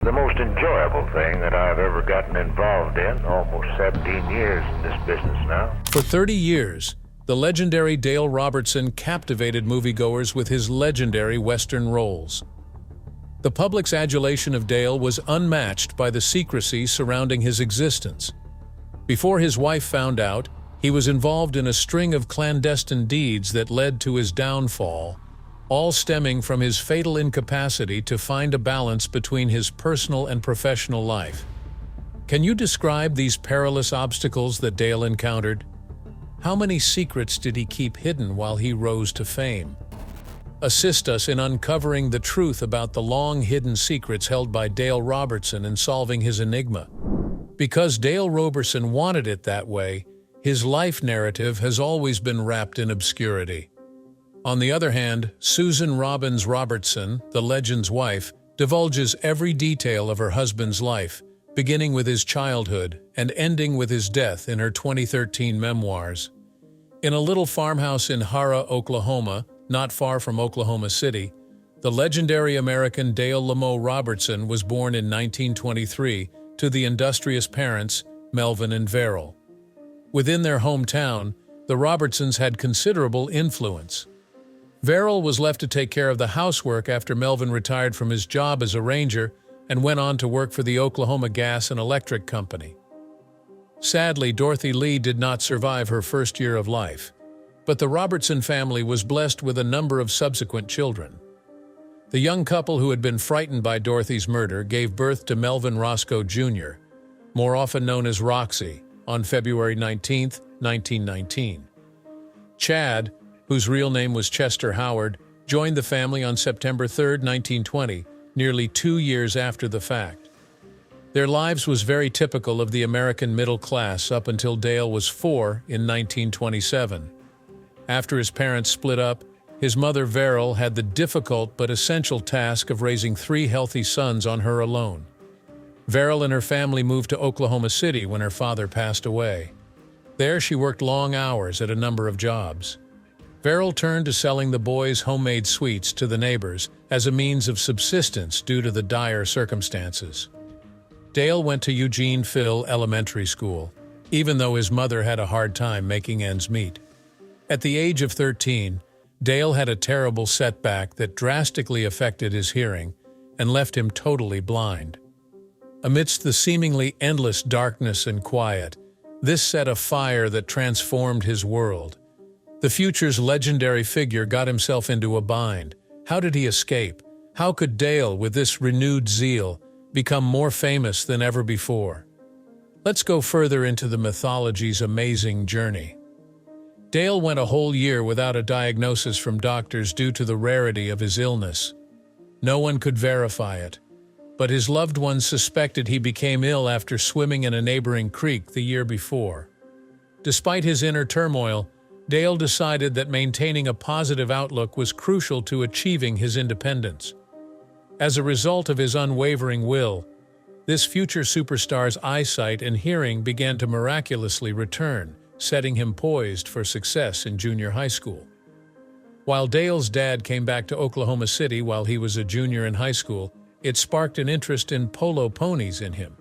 The most enjoyable thing that I've ever gotten involved in, almost 17 years in this business now. For 30 years, the legendary Dale Robertson captivated moviegoers with his legendary Western roles. The public's adulation of Dale was unmatched by the secrecy surrounding his existence. Before his wife found out, he was involved in a string of clandestine deeds that led to his downfall, all stemming from his fatal incapacity to find a balance between his personal and professional life. Can you describe these perilous obstacles that Dale encountered? How many secrets did he keep hidden while he rose to fame? Assist us in uncovering the truth about the long-hidden secrets held by Dale Robertson and solving his enigma. Because Dale Robertson wanted it that way, his life narrative has always been wrapped in obscurity. On the other hand, Susan Robbins Robertson, the legend's wife, divulges every detail of her husband's life, beginning with his childhood and ending with his death in her 2013 memoirs. In a little farmhouse in Hara, Oklahoma, not far from Oklahoma City, the legendary American Dale Lamo Robertson was born in 1923 to the industrious parents, Melvin and Verrill. Within their hometown, the Robertsons had considerable influence. Verrill was left to take care of the housework after Melvin retired from his job as a ranger and went on to work for the Oklahoma Gas and Electric Company. Sadly, Dorothy Lee did not survive her first year of life, but the Robertson family was blessed with a number of subsequent children. The young couple who had been frightened by Dorothy's murder gave birth to Melvin Roscoe Jr., more often known as Roxy, on February 19, 1919. Chad, whose real name was Chester Howard, joined the family on September 3, 1920, nearly 2 years after the fact. Their lives was very typical of the American middle class up until Dale was 4 in 1927. After his parents split up, his mother Verrill had the difficult but essential task of raising 3 healthy sons on her alone. Verrill and her family moved to Oklahoma City when her father passed away. There she worked long hours at a number of jobs. Verrill turned to selling the boys' homemade sweets to the neighbors as a means of subsistence due to the dire circumstances. Dale went to Eugene Phil Elementary School, even though his mother had a hard time making ends meet. At the age of 13, Dale had a terrible setback that drastically affected his hearing and left him totally blind. Amidst the seemingly endless darkness and quiet, this set a fire that transformed his world. The future's legendary figure got himself into a bind. How did he escape? How could Dale, with this renewed zeal, become more famous than ever before? Let's go further into the mythology's amazing journey. Dale went a whole year without a diagnosis from doctors due to the rarity of his illness. No one could verify it, but his loved ones suspected he became ill after swimming in a neighboring creek the year before. Despite his inner turmoil, Dale decided that maintaining a positive outlook was crucial to achieving his independence. As a result of his unwavering will, this future superstar's eyesight and hearing began to miraculously return, setting him poised for success in junior high school. While Dale's dad came back to Oklahoma City while he was a junior in high school, it sparked an interest in polo ponies in him.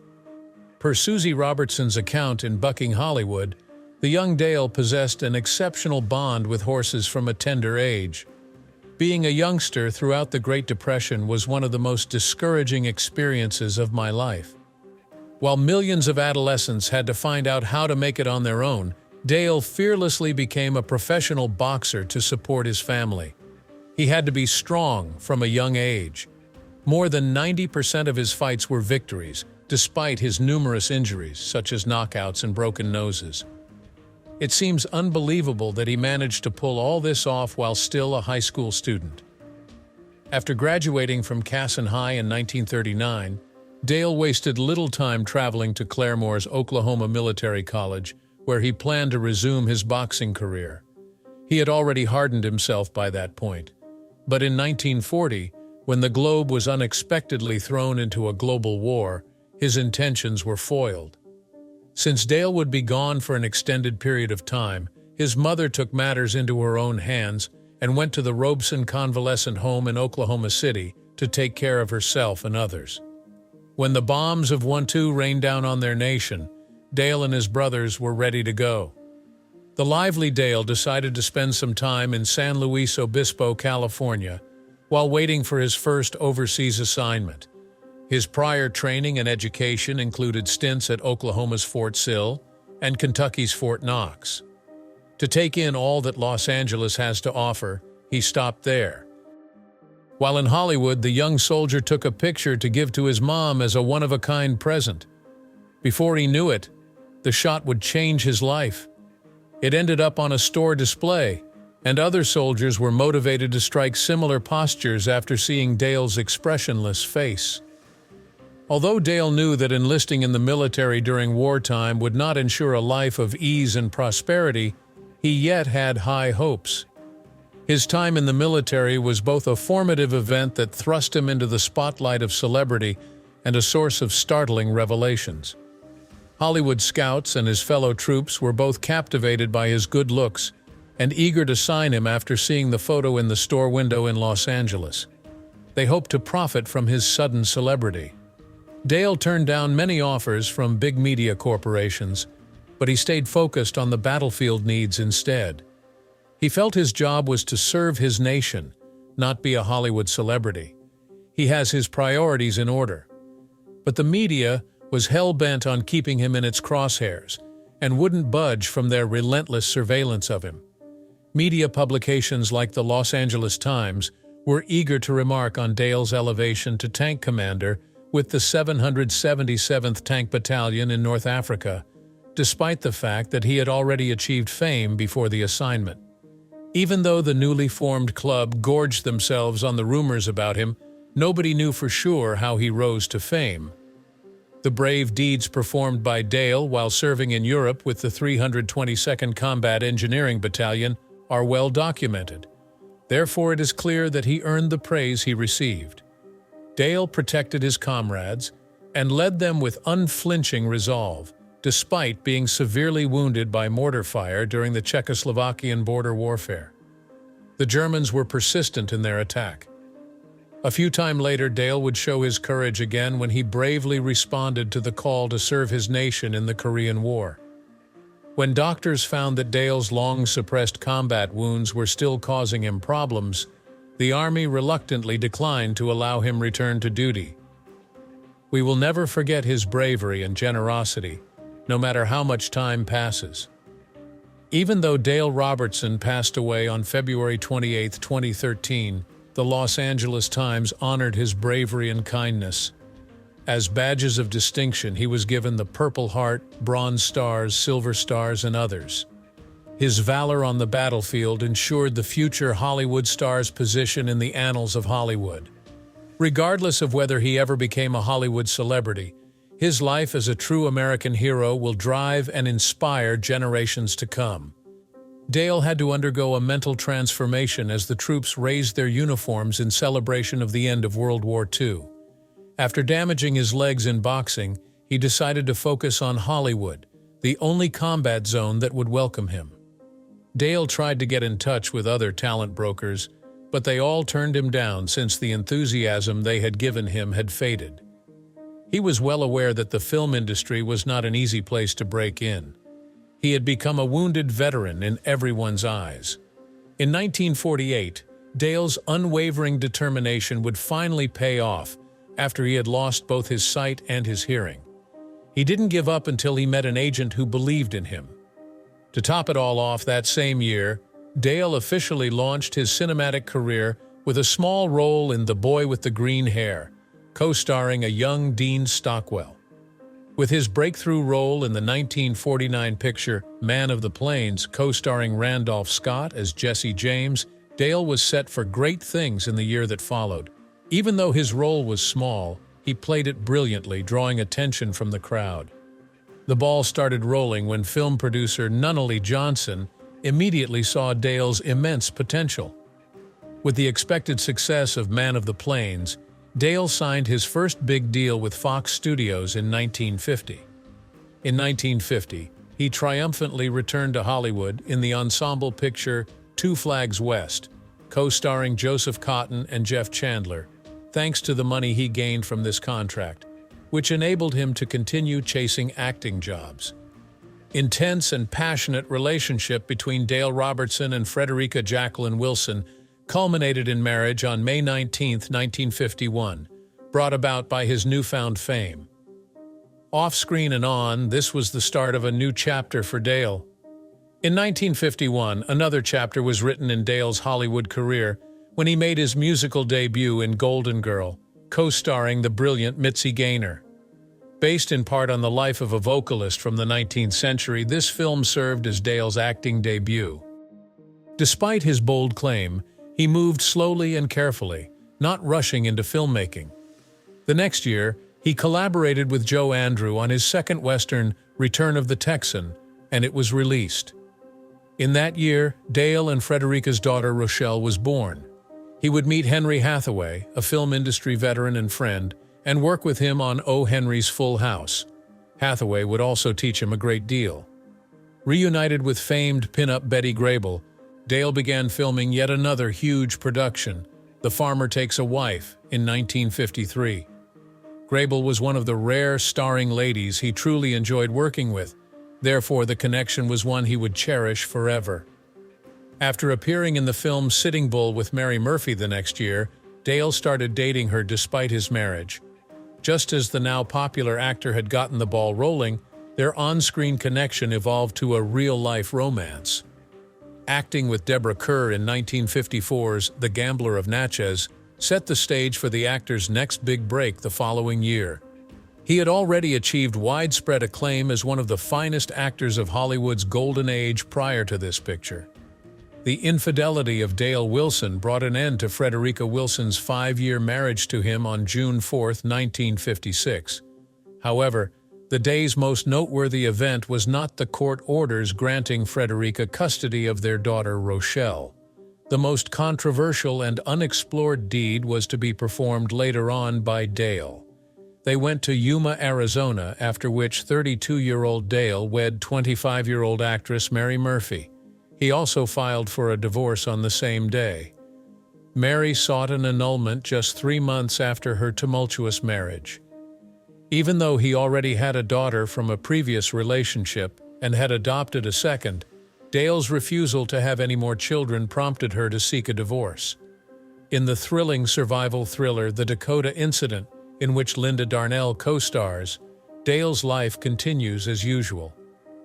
Per Susie Robertson's account in Bucking Hollywood, the young Dale possessed an exceptional bond with horses from a tender age. Being a youngster throughout the Great Depression was one of the most discouraging experiences of my life. While millions of adolescents had to find out how to make it on their own, Dale fearlessly became a professional boxer to support his family. He had to be strong from a young age. More than 90% of his fights were victories, despite his numerous injuries, such as knockouts and broken noses. It seems unbelievable that he managed to pull all this off while still a high school student. After graduating from Casson High in 1939, Dale wasted little time traveling to Claremore's Oklahoma Military College, where he planned to resume his boxing career. He had already hardened himself by that point. But in 1940, when the globe was unexpectedly thrown into a global war, his intentions were foiled. Since Dale would be gone for an extended period of time, his mother took matters into her own hands and went to the Robertson Convalescent Home in Oklahoma City to take care of herself and others. When the bombs of 1-2 rained down on their nation, Dale and his brothers were ready to go. The lively Dale decided to spend some time in San Luis Obispo, California, while waiting for his first overseas assignment. His prior training and education included stints at Oklahoma's Fort Sill and Kentucky's Fort Knox. To take in all that Los Angeles has to offer, he stopped there. While in Hollywood, the young soldier took a picture to give to his mom as a one-of-a-kind present. Before he knew it, the shot would change his life. It ended up on a store display, and other soldiers were motivated to strike similar postures after seeing Dale's expressionless face. Although Dale knew that enlisting in the military during wartime would not ensure a life of ease and prosperity, he yet had high hopes. His time in the military was both a formative event that thrust him into the spotlight of celebrity and a source of startling revelations. Hollywood scouts and his fellow troops were both captivated by his good looks and eager to sign him after seeing the photo in the store window in Los Angeles. They hoped to profit from his sudden celebrity. Dale turned down many offers from big media corporations, but he stayed focused on the battlefield needs instead. He felt his job was to serve his nation, not be a Hollywood celebrity. He has his priorities in order. But the media was hell-bent on keeping him in its crosshairs and wouldn't budge from their relentless surveillance of him. Media publications like the Los Angeles Times were eager to remark on Dale's elevation to tank commander with the 777th Tank Battalion in North Africa, despite the fact that he had already achieved fame before the assignment. Even though the newly formed club gorged themselves on the rumors about him, nobody knew for sure how he rose to fame. The brave deeds performed by Dale while serving in Europe with the 322nd Combat Engineering Battalion are well documented. Therefore, it is clear that he earned the praise he received. Dale protected his comrades and led them with unflinching resolve, despite being severely wounded by mortar fire during the Czechoslovakian border warfare. The Germans were persistent in their attack. A few times later, Dale would show his courage again when he bravely responded to the call to serve his nation in the Korean War. When doctors found that Dale's long-suppressed combat wounds were still causing him problems, the Army reluctantly declined to allow him return to duty. We will never forget his bravery and generosity, no matter how much time passes. Even though Dale Robertson passed away on February 28, 2013, the Los Angeles Times honored his bravery and kindness. As badges of distinction, he was given the Purple Heart, Bronze Stars, Silver Stars, and others. His valor on the battlefield ensured the future Hollywood star's position in the annals of Hollywood. Regardless of whether he ever became a Hollywood celebrity, his life as a true American hero will drive and inspire generations to come. Dale had to undergo a mental transformation as the troops raised their uniforms in celebration of the end of World War II. After damaging his legs in boxing, he decided to focus on Hollywood, the only combat zone that would welcome him. Dale tried to get in touch with other talent brokers, but they all turned him down since the enthusiasm they had given him had faded. He was well aware that the film industry was not an easy place to break in. He had become a wounded veteran in everyone's eyes. In 1948, Dale's unwavering determination would finally pay off after he had lost both his sight and his hearing. He didn't give up until he met an agent who believed in him. To top it all off, that same year, Dale officially launched his cinematic career with a small role in The Boy with the Green Hair, co-starring a young Dean Stockwell. With his breakthrough role in the 1949 picture Man of the Plains, co-starring Randolph Scott as Jesse James, Dale was set for great things in the year that followed. Even though his role was small, he played it brilliantly, drawing attention from the crowd. The ball started rolling when film producer Nunnally Johnson immediately saw Dale's immense potential. With the expected success of Man of the Plains, Dale signed his first big deal with Fox Studios in 1950. In 1950, he triumphantly returned to Hollywood in the ensemble picture Two Flags West, co-starring Joseph Cotten and Jeff Chandler, thanks to the money he gained from this contract. which enabled him to continue chasing acting jobs. Intense and passionate relationship between Dale Robertson and Frederica Jacqueline Wilson culminated in marriage on May 19, 1951, brought about by his newfound fame. Off-screen and on, this was the start of a new chapter for Dale. In 1951, another chapter was written in Dale's Hollywood career when he made his musical debut in Golden Girl, co-starring the brilliant Mitzi Gaynor. Based in part on the life of a vocalist from the 19th century, this film served as Dale's acting debut. Despite his bold claim, he moved slowly and carefully, not rushing into filmmaking. The next year, he collaborated with Joe Andrew on his second Western, Return of the Texan, and it was released. In that year, Dale and Frederica's daughter Rochelle was born. He would meet Henry Hathaway, a film industry veteran and friend, and work with him on O. Henry's Full House. Hathaway would also teach him a great deal. Reunited with famed pin-up Betty Grable, Dale began filming yet another huge production, The Farmer Takes a Wife, in 1953. Grable was one of the rare starring ladies he truly enjoyed working with, therefore the connection was one he would cherish forever. After appearing in the film Sitting Bull with Mary Murphy the next year, Dale started dating her despite his marriage. Just as the now popular actor had gotten the ball rolling, their on-screen connection evolved to a real-life romance. Acting with Deborah Kerr in 1954's The Gambler of Natchez set the stage for the actor's next big break the following year. He had already achieved widespread acclaim as one of the finest actors of Hollywood's golden age prior to this picture. The infidelity of Dale Wilson brought an end to Frederica Wilson's 5-year marriage to him on June 4, 1956. However, the day's most noteworthy event was not the court orders granting Frederica custody of their daughter Rochelle. The most controversial and unexplored deed was to be performed later on by Dale. They went to Yuma, Arizona, after which 32-year-old Dale wed 25-year-old actress Mary Murphy. He also filed for a divorce on the same day. Mary sought an annulment just 3 months after her tumultuous marriage. Even though he already had a daughter from a previous relationship and had adopted a second, Dale's refusal to have any more children prompted her to seek a divorce. In the thrilling survival thriller The Dakota Incident, in which Linda Darnell co-stars, Dale's life continues as usual.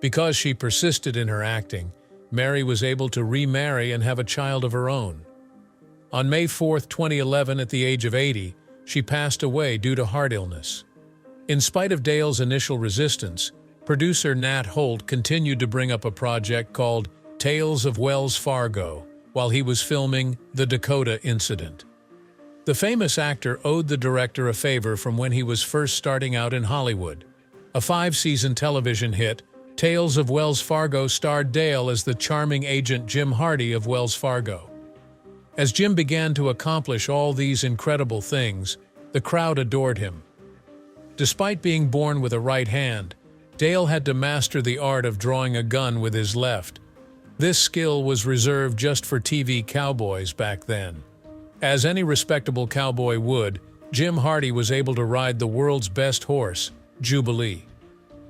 Because she persisted in her acting, Mary was able to remarry and have a child of her own. On May 4, 2011, at the age of 80, she passed away due to heart illness. In spite of Dale's initial resistance, producer Nat Holt continued to bring up a project called Tales of Wells Fargo while he was filming The Dakota Incident. The famous actor owed the director a favor from when he was first starting out in Hollywood. A 5-season television hit, Tales of Wells Fargo starred Dale as the charming agent Jim Hardy of Wells Fargo. As Jim began to accomplish all these incredible things, the crowd adored him. Despite being born with a right hand, Dale had to master the art of drawing a gun with his left. This skill was reserved just for TV cowboys back then. As any respectable cowboy would, Jim Hardy was able to ride the world's best horse, Jubilee.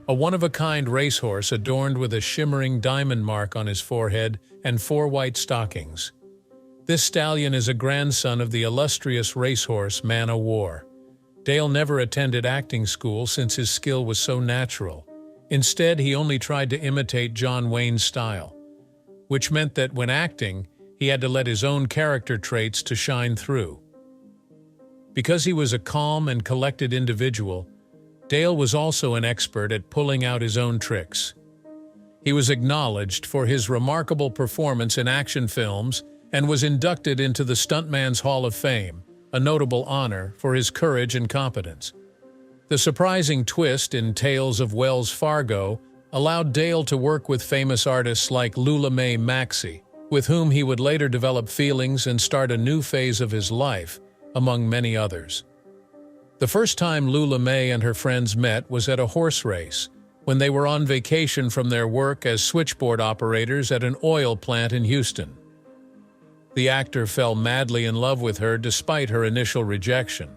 A one-of-a-kind racehorse adorned with a shimmering diamond mark on his forehead and 4 white stockings. This stallion is a grandson of the illustrious racehorse Man o' War. Dale never attended acting school since his skill was so natural. Instead, he only tried to imitate John Wayne's style, which meant that when acting, he had to let his own character traits to shine through. Because he was a calm and collected individual, Dale was also an expert at pulling out his own tricks. He was acknowledged for his remarkable performance in action films and was inducted into the Stuntman's Hall of Fame, a notable honor for his courage and competence. The surprising twist in Tales of Wells Fargo allowed Dale to work with famous artists like Lula Mae Maxey, with whom he would later develop feelings and start a new phase of his life, among many others. The first time Lula Mae and her friends met was at a horse race, when they were on vacation from their work as switchboard operators at an oil plant in Houston. The actor fell madly in love with her despite her initial rejection.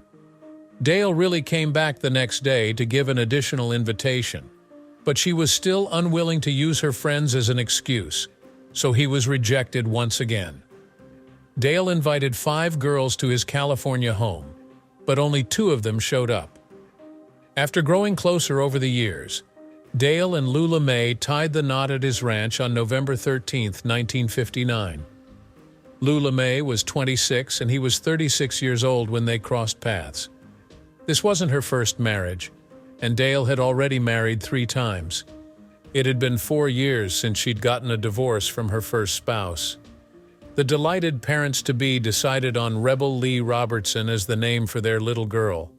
Dale really came back the next day to give an additional invitation, but she was still unwilling to use her friends as an excuse, so he was rejected once again. Dale invited 5 girls to his California home, but only 2 of them showed up. After growing closer over the years, Dale and Lula Mae tied the knot at his ranch on November 13, 1959. Lula Mae was 26 and he was 36 years old when they crossed paths. This wasn't her first marriage, and Dale had already married 3 times. It had been 4 years since she'd gotten a divorce from her first spouse. The delighted parents-to-be decided on Rebel Lee Robertson as the name for their little girl.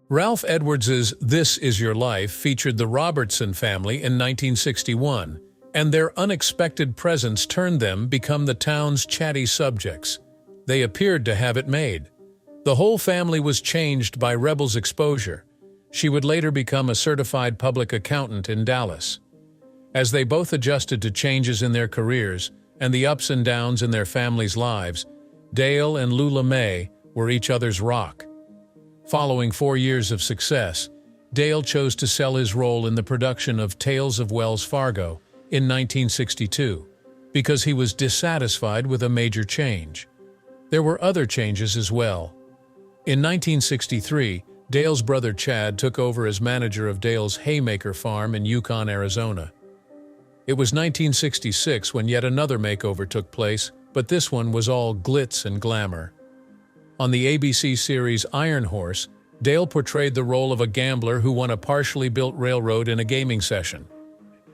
Ralph Edwards's This Is Your Life featured the Robertson family in 1961, and their unexpected presence turned them become the town's chatty subjects. They appeared to have it made. The whole family was changed by Rebel's exposure. She would later become a certified public accountant in Dallas. As they both adjusted to changes in their careers and the ups and downs in their families' lives, Dale and Lula Mae were each other's rock. Following 4 years of success, Dale chose to sell his role in the production of Tales of Wells Fargo in 1962 because he was dissatisfied with a major change. There were other changes as well. In 1963, Dale's brother Chad took over as manager of Dale's Haymaker farm in Yukon, Arizona. It was 1966 when yet another makeover took place, but this one was all glitz and glamour. On the ABC series Iron Horse, Dale portrayed the role of a gambler who won a partially built railroad in a gaming session.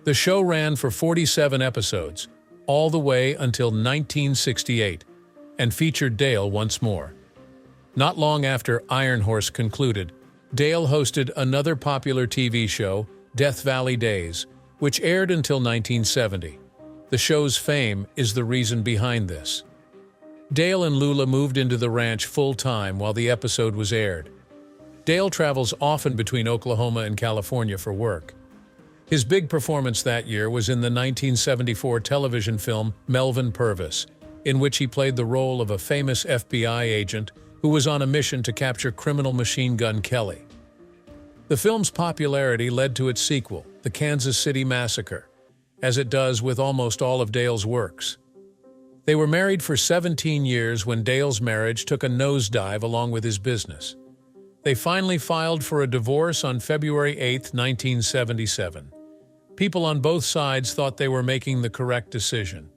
The show ran for 47 episodes, all the way until 1968, and featured Dale once more. Not long after Iron Horse concluded, Dale hosted another popular TV show, Death Valley Days, which aired until 1970. The show's fame is the reason behind this. Dale and Lula moved into the ranch full-time while the episode was aired. Dale travels often between Oklahoma and California for work. His big performance that year was in the 1974 television film Melvin Purvis, in which he played the role of a famous FBI agent who was on a mission to capture criminal machine gun Kelly. The film's popularity led to its sequel, The Kansas City Massacre, as it does with almost all of Dale's works. They were married for 17 years when Dale's marriage took a nosedive along with his business. They finally filed for a divorce on February 8, 1977. People on both sides thought they were making the correct decision.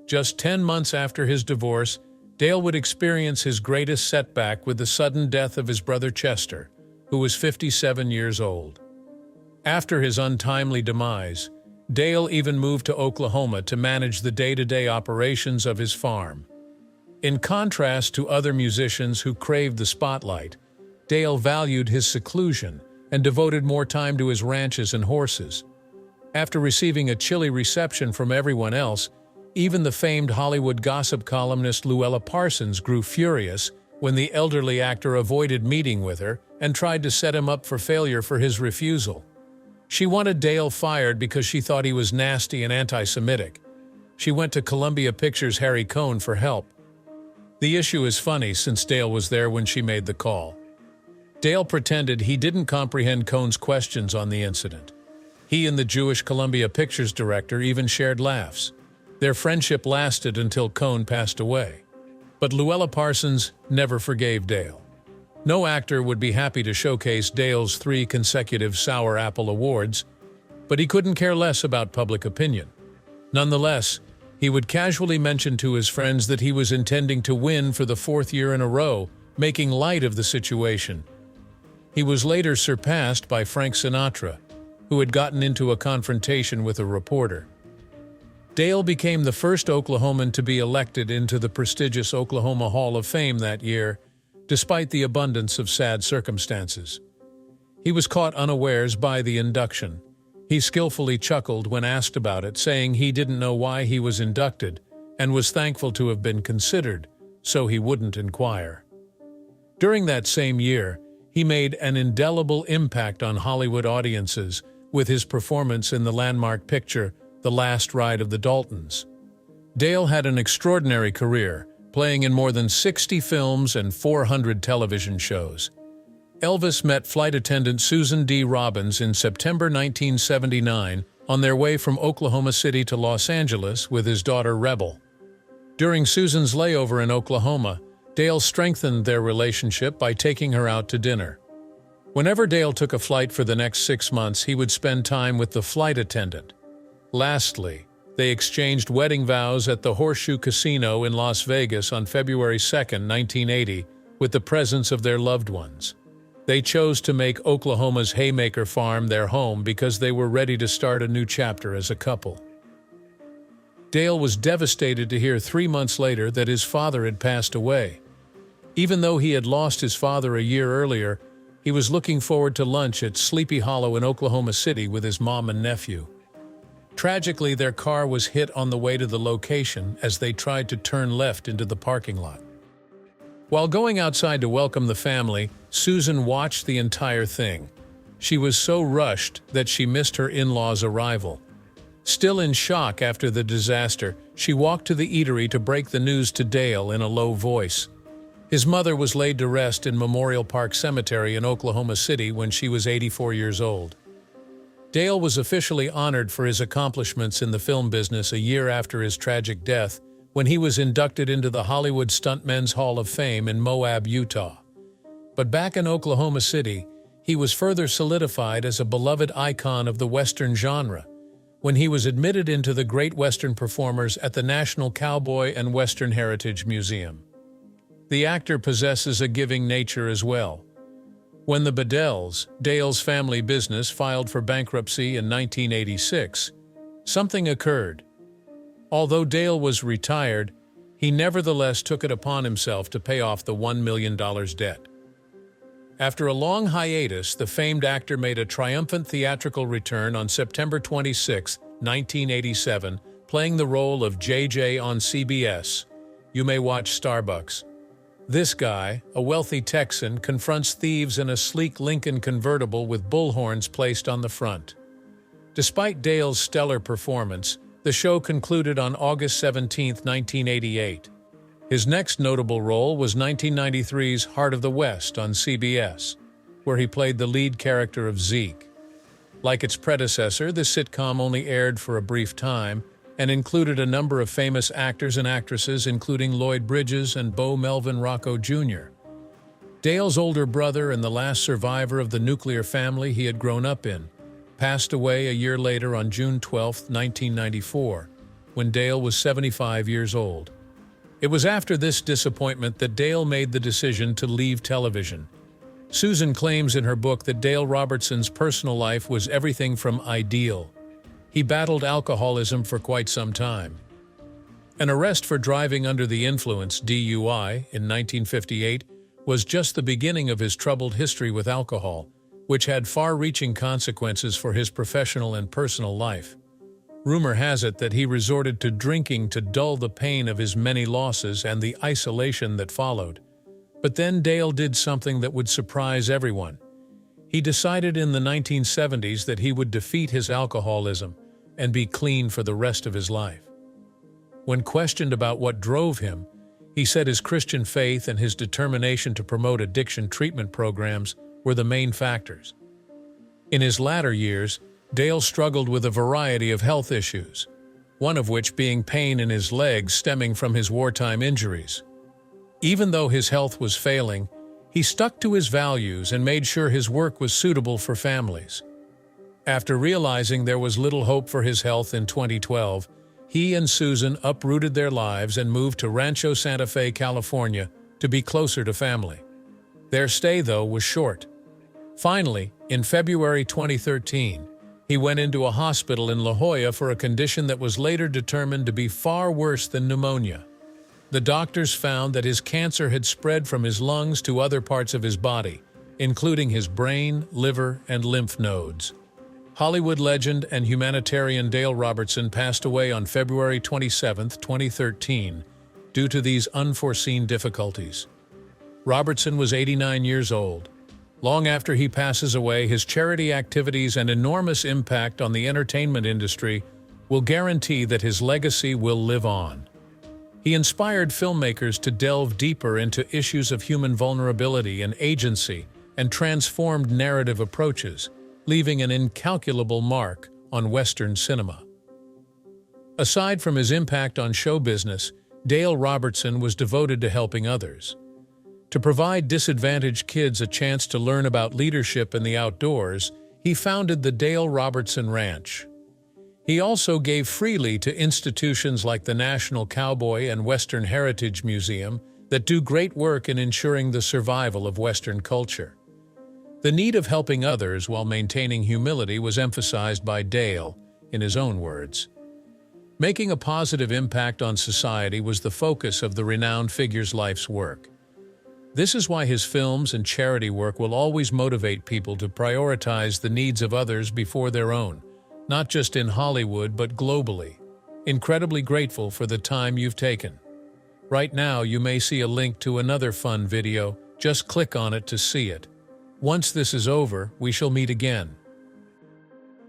Just 10 months after his divorce, Dale would experience his greatest setback with the sudden death of his brother Chester, who was 57 years old. After his untimely demise, Dale even moved to Oklahoma to manage the day-to-day operations of his farm. In contrast to other musicians who craved the spotlight, Dale valued his seclusion and devoted more time to his ranches and horses. After receiving a chilly reception from everyone else, even the famed Hollywood gossip columnist Luella Parsons grew furious when the elderly actor avoided meeting with her and tried to set him up for failure for his refusal. She wanted Dale fired because she thought he was nasty and anti-Semitic. She went to Columbia Pictures' Harry Cohn for help. The issue is funny since Dale was there when she made the call. Dale pretended he didn't comprehend Cohn's questions on the incident. He and the Jewish Columbia Pictures director even shared laughs. Their friendship lasted until Cohn passed away. But Luella Parsons never forgave Dale. No actor would be happy to showcase Dale's 3 consecutive Sour Apple Awards, but he couldn't care less about public opinion. Nonetheless, he would casually mention to his friends that he was intending to win for the 4th year in a row, making light of the situation. He was later surpassed by Frank Sinatra, who had gotten into a confrontation with a reporter. Dale became the first Oklahoman to be elected into the prestigious Oklahoma Hall of Fame that year, despite the abundance of sad circumstances. He was caught unawares by the induction. He skillfully chuckled when asked about it, saying he didn't know why he was inducted and was thankful to have been considered, so he wouldn't inquire. During that same year, he made an indelible impact on Hollywood audiences with his performance in the landmark picture The Last Ride of the Daltons. Dale had an extraordinary career, playing in more than 60 films and 400 television shows. Elvis met flight attendant Susan D. Robbins in September 1979 on their way from Oklahoma City to Los Angeles with his daughter Rebel. During Susan's layover in Oklahoma, Dale strengthened their relationship by taking her out to dinner. Whenever Dale took a flight for the next 6 months, he would spend time with the flight attendant. Lastly, they exchanged wedding vows at the Horseshoe Casino in Las Vegas on February 2, 1980, with the presence of their loved ones. They chose to make Oklahoma's Haymaker Farm their home because they were ready to start a new chapter as a couple. Dale was devastated to hear 3 months later that his father had passed away. Even though he had lost his father a year earlier, he was looking forward to lunch at Sleepy Hollow in Oklahoma City with his mom and nephew. Tragically, their car was hit on the way to the location as they tried to turn left into the parking lot. While going outside to welcome the family, Susan watched the entire thing. She was so rushed that she missed her in-laws' arrival. Still in shock after the disaster, she walked to the eatery to break the news to Dale in a low voice. His mother was laid to rest in Memorial Park Cemetery in Oklahoma City when she was 84 years old. Dale was officially honored for his accomplishments in the film business a year after his tragic death, when he was inducted into the Hollywood Stuntmen's Hall of Fame in Moab, Utah. But back in Oklahoma City, he was further solidified as a beloved icon of the Western genre, when he was admitted into the Great Western Performers at the National Cowboy and Western Heritage Museum. The actor possesses a giving nature as well. When the Beddells, Dale's family business, filed for bankruptcy in 1986, something occurred. Although Dale was retired, he nevertheless took it upon himself to pay off the $1 million debt. After a long hiatus, the famed actor made a triumphant theatrical return on September 26, 1987, playing the role of JJ on CBS. You may watch Starbucks. This guy, a wealthy Texan, confronts thieves in a sleek Lincoln convertible with bullhorns placed on the front. Despite Dale's stellar performance, the show concluded on August 17, 1988. His next notable role was 1993's Heart of the West on CBS, where he played the lead character of Zeke. Like its predecessor, the sitcom only aired for a brief time and included a number of famous actors and actresses, including Lloyd Bridges and Bo Melvin Rocco Jr. Dale's older brother and the last survivor of the nuclear family he had grown up in passed away a year later on June 12, 1994, when Dale was 75 years old. It was after this disappointment that Dale made the decision to leave television. Susan claims in her book that Dale Robertson's personal life was everything from ideal. He battled alcoholism for quite some time. An arrest for driving under the influence, DUI, in 1958 was just the beginning of his troubled history with alcohol, which had far-reaching consequences for his professional and personal life. Rumor has it that he resorted to drinking to dull the pain of his many losses and the isolation that followed. But then Dale did something that would surprise everyone. He decided in the 1970s that he would defeat his alcoholism and be clean for the rest of his life. When questioned about what drove him, he said his Christian faith and his determination to promote addiction treatment programs were the main factors. In his latter years, Dale struggled with a variety of health issues, one of which being pain in his legs stemming from his wartime injuries. Even though his health was failing, he stuck to his values and made sure his work was suitable for families. After realizing there was little hope for his health in 2012, he and Susan uprooted their lives and moved to Rancho Santa Fe, California, to be closer to family. Their stay, though, was short. Finally, in February 2013, he went into a hospital in La Jolla for a condition that was later determined to be far worse than pneumonia. The doctors found that his cancer had spread from his lungs to other parts of his body, including his brain, liver, and lymph nodes. Hollywood legend and humanitarian Dale Robertson passed away on February 27, 2013, due to these unforeseen difficulties. Robertson was 89 years old. Long after he passes away, his charity activities and enormous impact on the entertainment industry will guarantee that his legacy will live on. He inspired filmmakers to delve deeper into issues of human vulnerability and agency and transformed narrative approaches, leaving an incalculable mark on Western cinema. Aside from his impact on show business, Dale Robertson was devoted to helping others. To provide disadvantaged kids a chance to learn about leadership and the outdoors, he founded the Dale Robertson Ranch. He also gave freely to institutions like the National Cowboy and Western Heritage Museum that do great work in ensuring the survival of Western culture. The need of helping others while maintaining humility was emphasized by Dale, in his own words. Making a positive impact on society was the focus of the renowned figure's life's work. This is why his films and charity work will always motivate people to prioritize the needs of others before their own, not just in Hollywood but globally. Incredibly grateful for the time you've taken. Right now you may see a link to another fun video, just click on it to see it. Once this is over, we shall meet again.